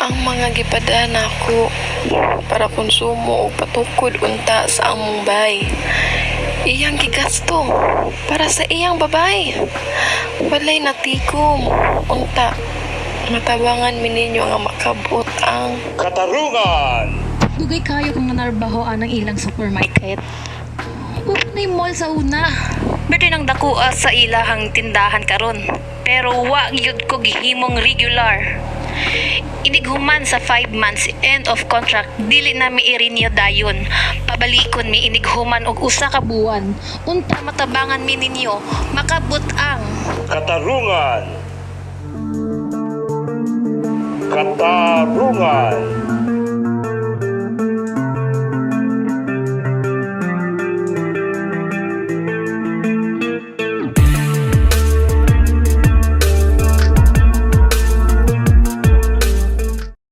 ang mga gipadaan nako para konsumo o patukod unta sa among bay. Iyang gigasto para sa iyang babay. Walay natikom unta. Matabangan mi ninyo nga makabot ang Katarungan! Dugay kayo kung nanarbahoan ng ilang supermarket. May mall sa una. Pwede nang dakua sa ilahang tindahan karon. Pero wa gyud ko gihimong regular. Inighuman sa 5 months end of contract, dili na mi i-renew dayon. Pabalikon mi inighuman og usa ka buwan. Unta matabangan mi ninyo makabot ang Katarungan! Katarungan!